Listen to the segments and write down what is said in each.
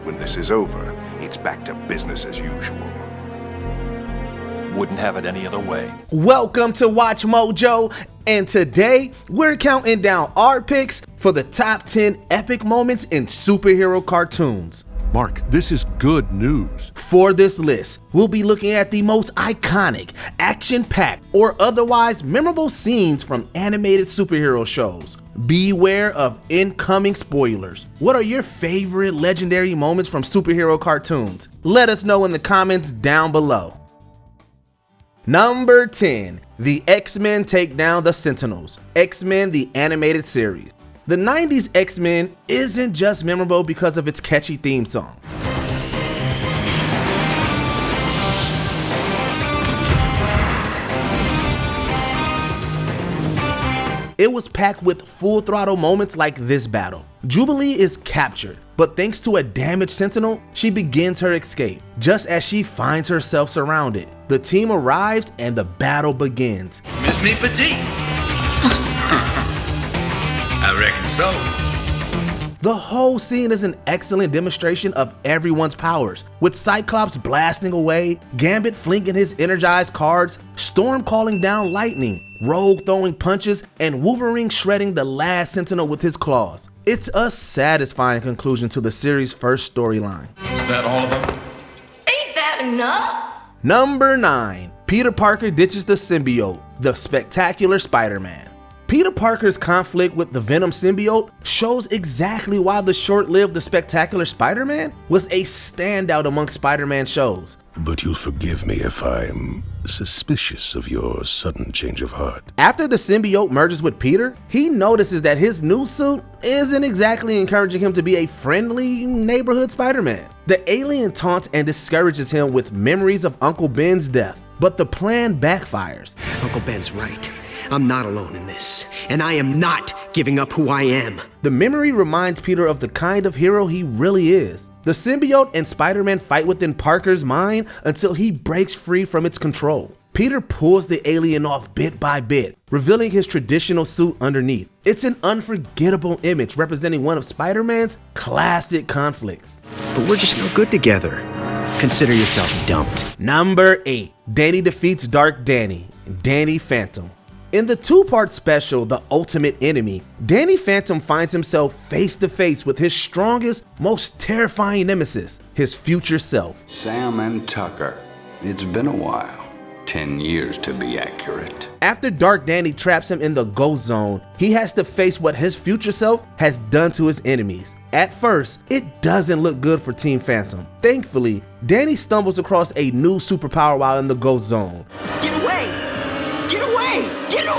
When this is over, it's back to business as usual. Wouldn't have it any other way. Welcome to Watch Mojo, and today we're counting down our picks for the top 10 epic moments in superhero cartoons. Mark, this is good news. For this list, we'll be looking at the most iconic, action-packed, or otherwise memorable scenes from animated superhero shows. Beware of incoming spoilers. What are your favorite legendary moments from superhero cartoons? Let us know in the comments down below. Number 10. The X-Men take down the Sentinels. X-Men the animated series. The 90s X-Men isn't just memorable because of its catchy theme song. It was packed with full throttle moments like this battle. Jubilee is captured, but thanks to a damaged Sentinel, she begins her escape. Just as she finds herself surrounded, the team arrives and the battle begins. Miss me petite? I reckon so. The whole scene is an excellent demonstration of everyone's powers, with Cyclops blasting away, Gambit flinging his energized cards, Storm calling down lightning, Rogue throwing punches, and Wolverine shredding the last Sentinel with his claws. It's a satisfying conclusion to the series' first storyline. Is that all of them? Ain't that enough? Number 9. Peter Parker ditches the symbiote, the spectacular Spider-Man. Peter Parker's conflict with the Venom symbiote shows exactly why the short-lived The Spectacular Spider-Man was a standout among Spider-Man shows. But you'll forgive me if I'm suspicious of your sudden change of heart. After the symbiote merges with Peter, he notices that his new suit isn't exactly encouraging him to be a friendly neighborhood Spider-Man. The alien taunts and discourages him with memories of Uncle Ben's death, but the plan backfires. Uncle Ben's right. I'm not alone in this, and I am not giving up who I am. The memory reminds Peter of the kind of hero he really is. The symbiote and Spider-Man fight within Parker's mind until he breaks free from its control. Peter pulls the alien off bit by bit, revealing his traditional suit underneath. It's an unforgettable image representing one of Spider-Man's classic conflicts. But we're just no good together. Consider yourself dumped. Number 8. Danny defeats Dark Danny, Danny Phantom. In the two-part special, The Ultimate Enemy, Danny Phantom finds himself face to face with his strongest, most terrifying nemesis, his future self. Sam and Tucker. It's been a while. 10 years to be accurate. After Dark Danny traps him in the Ghost Zone, he has to face what his future self has done to his enemies. At first, it doesn't look good for Team Phantom. Thankfully, Danny stumbles across a new superpower while in the Ghost Zone. Get away! Get away! Get away!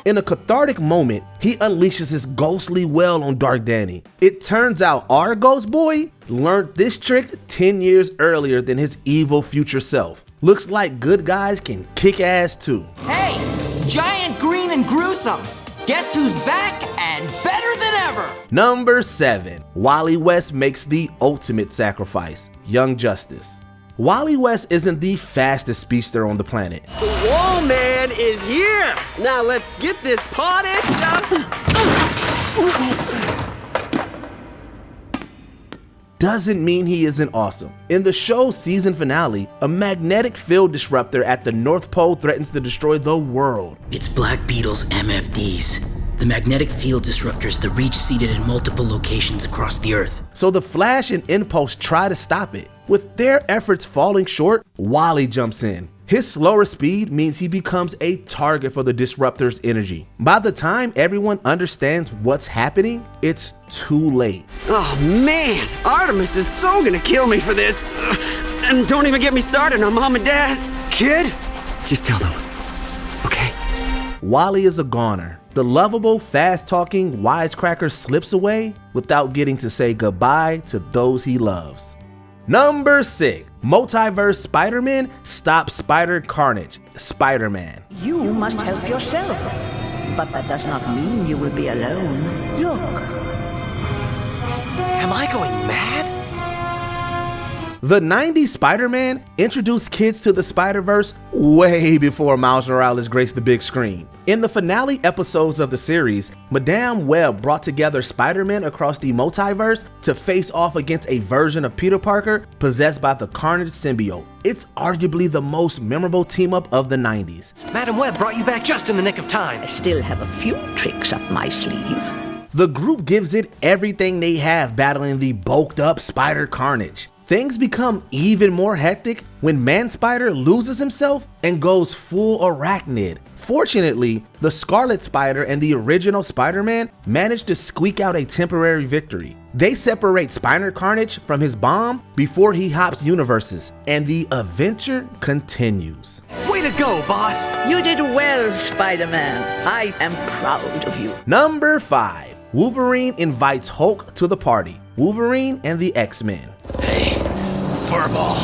In a cathartic moment, he unleashes his ghostly well on Dark Danny. It turns out our Ghost Boy learned this trick 10 years earlier than his evil future self. Looks like good guys can kick ass too. Hey, giant, green, and gruesome. Guess who's back and better than ever? Number 7. Wally West makes the ultimate sacrifice, Young Justice. Wally West isn't the fastest speedster on the planet. The Wall Man is here! Now let's get this party started! Doesn't mean he isn't awesome. In the show's season finale, a magnetic field disruptor at the North Pole threatens to destroy the world. It's Black Beetle's MFDs. The magnetic field disruptors the Reach seeded in multiple locations across the Earth. So the Flash and Impulse try to stop it. With their efforts falling short, Wally jumps in. His slower speed means he becomes a target for the disruptor's energy. By the time everyone understands what's happening, it's too late. Oh man, Artemis is so gonna kill me for this. And don't even get me started on Mom and Dad. Kid, just tell them, okay? Wally is a goner. The lovable, fast-talking wisecracker slips away without getting to say goodbye to those he loves. Number 6. Multiverse Spider-Man stops Spider-Carnage, Spider-Man. You must help yourself, but that does not mean you will be alone. Look. Am I going mad? The 90s Spider-Man introduced kids to the Spider-Verse way before Miles Morales graced the big screen. In the finale episodes of the series, Madame Web brought together Spider-Man across the multiverse to face off against a version of Peter Parker possessed by the Carnage symbiote. It's arguably the most memorable team-up of the 90s. Madam Web brought you back just in the nick of time. I still have a few tricks up my sleeve. The group gives it everything they have battling the bulked-up Spider-Carnage. Things become even more hectic when Man-Spider loses himself and goes full arachnid. Fortunately, the Scarlet Spider and the original Spider-Man managed to squeak out a temporary victory. They separate Spider-Carnage from his bomb before he hops universes, and the adventure continues. Way to go, boss! You did well, Spider-Man. I am proud of you. Number 5. Wolverine invites Hulk to the party. Wolverine and the X-Men. Hey, Furball.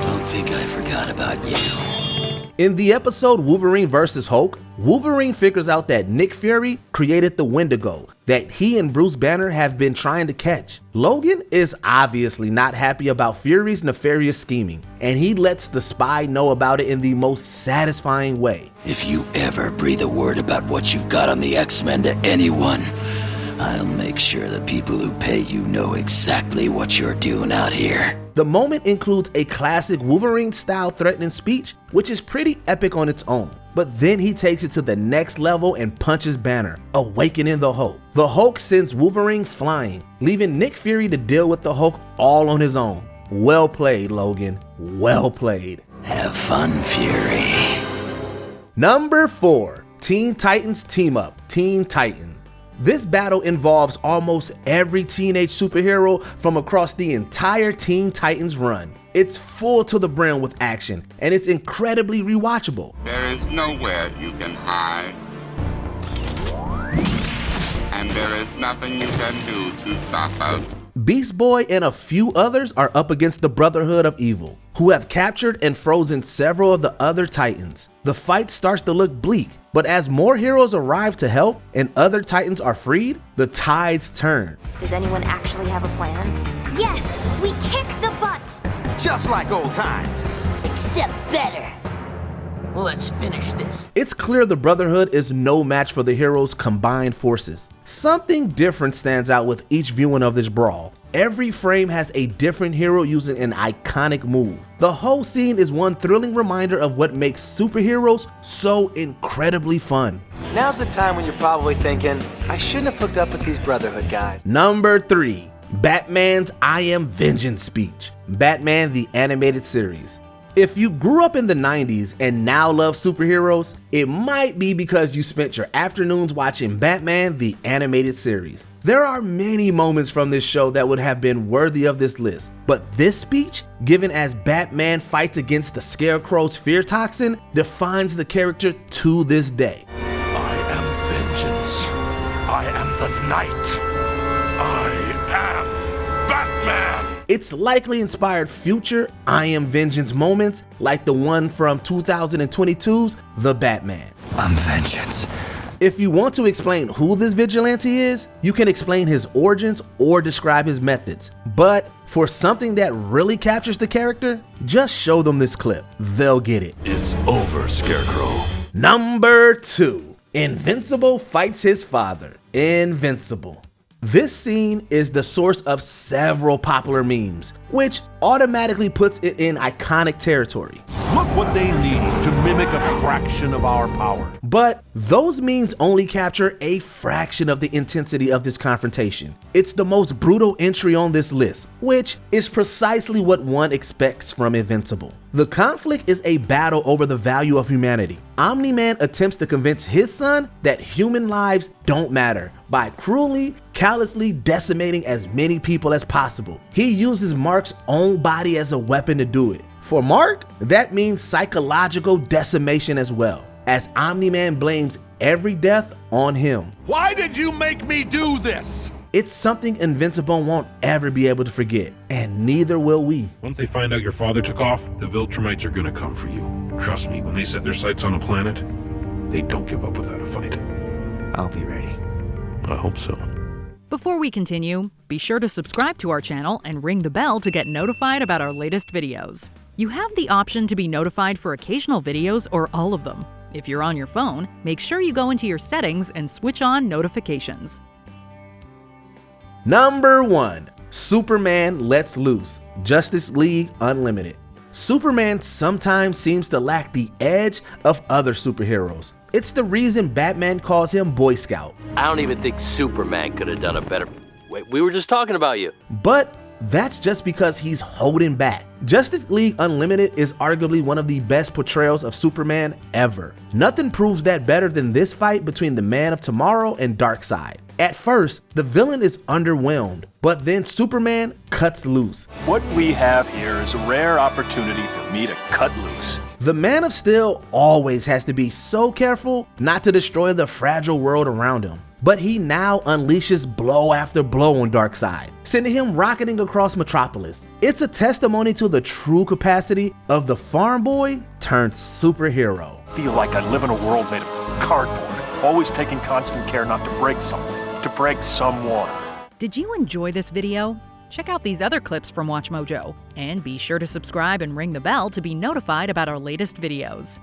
Don't think I forgot about you. In the episode Wolverine vs. Hulk, Wolverine figures out that Nick Fury created the Wendigo that he and Bruce Banner have been trying to catch. Logan is obviously not happy about Fury's nefarious scheming, and he lets the spy know about it in the most satisfying way. If you ever breathe a word about what you've got on the X-Men to anyone, I'll make sure the people who pay you know exactly what you're doing out here. The moment includes a classic Wolverine-style threatening speech, which is pretty epic on its own. But then he takes it to the next level and punches Banner, awakening the Hulk. The Hulk sends Wolverine flying, leaving Nick Fury to deal with the Hulk all on his own. Well played, Logan. Well played. Have fun, Fury. Number 4. Teen Titans Team Up, Teen Titans. This battle involves almost every teenage superhero from across the entire Teen Titans run. It's full to the brim with action, and it's incredibly rewatchable. There is nowhere you can hide. And there is nothing you can do to stop us. Beast Boy and a few others are up against the Brotherhood of Evil, who have captured and frozen several of the other Titans. The fight starts to look bleak, but as more heroes arrive to help and other Titans are freed, the tides turn. Does anyone actually have a plan? Yes, we kick the butt. Just like old times. Except better. Let's finish this. It's clear the Brotherhood is no match for the heroes' combined forces. Something different stands out with each viewing of this brawl. Every frame has a different hero using an iconic move. The whole scene is one thrilling reminder of what makes superheroes so incredibly fun. Now's the time when you're probably thinking, I shouldn't have hooked up with these Brotherhood guys. Number 3. Batman's I Am Vengeance speech. Batman the Animated Series. If you grew up in the 90s and now love superheroes, it might be because you spent your afternoons watching Batman the Animated Series. There are many moments from this show that would have been worthy of this list, but this speech, given as Batman fights against the Scarecrow's fear toxin, defines the character to this day. I am vengeance. I am the night. I am Batman. It's likely inspired future I Am Vengeance moments like the one from 2022's The Batman. I'm vengeance. If you want to explain who this vigilante is, you can explain his origins or describe his methods. But for something that really captures the character, just show them this clip. They'll get it. It's over, Scarecrow. Number 2. Invincible Fights His Father. Invincible. This scene is the source of several popular memes, which automatically puts it in iconic territory. Look what they need to mimic a fraction of our power. But those memes only capture a fraction of the intensity of this confrontation. It's the most brutal entry on this list, which is precisely what one expects from Invincible. The conflict is a battle over the value of humanity. Omni-Man attempts to convince his son that human lives don't matter by cruelly, callously decimating as many people as possible. He uses Mark's own body as a weapon to do it. For Mark, that means psychological decimation as well, as Omni-Man blames every death on him. Why did you make me do this? It's something Invincible won't ever be able to forget, and neither will we. Once they find out your father took off, the Viltrumites are gonna come for you. Trust me, when they set their sights on a planet, they don't give up without a fight. I'll be ready. I hope so. Before we continue, be sure to subscribe to our channel and ring the bell to get notified about our latest videos. You have the option to be notified for occasional videos or all of them. If you're on your phone, make sure you go into your settings and switch on notifications. Number 1. Superman Lets Loose, Justice League Unlimited. Superman sometimes seems to lack the edge of other superheroes. It's the reason Batman calls him Boy Scout. I don't even think Superman could have done it better. Wait, we were just talking about you. But that's just because he's holding back. Justice League Unlimited is arguably one of the best portrayals of Superman ever. Nothing proves that better than this fight between the Man of Tomorrow and Darkseid. At first, the villain is underwhelmed, but then Superman cuts loose. What we have here is a rare opportunity for me to cut loose. The Man of Steel always has to be so careful not to destroy the fragile world around him. But he now unleashes blow after blow on Darkseid, sending him rocketing across Metropolis. It's a testimony to the true capacity of the farm boy turned superhero. I feel like I live in a world made of cardboard, always taking constant care not to break something, to break someone. Did you enjoy this video? Check out these other clips from WatchMojo, and be sure to subscribe and ring the bell to be notified about our latest videos.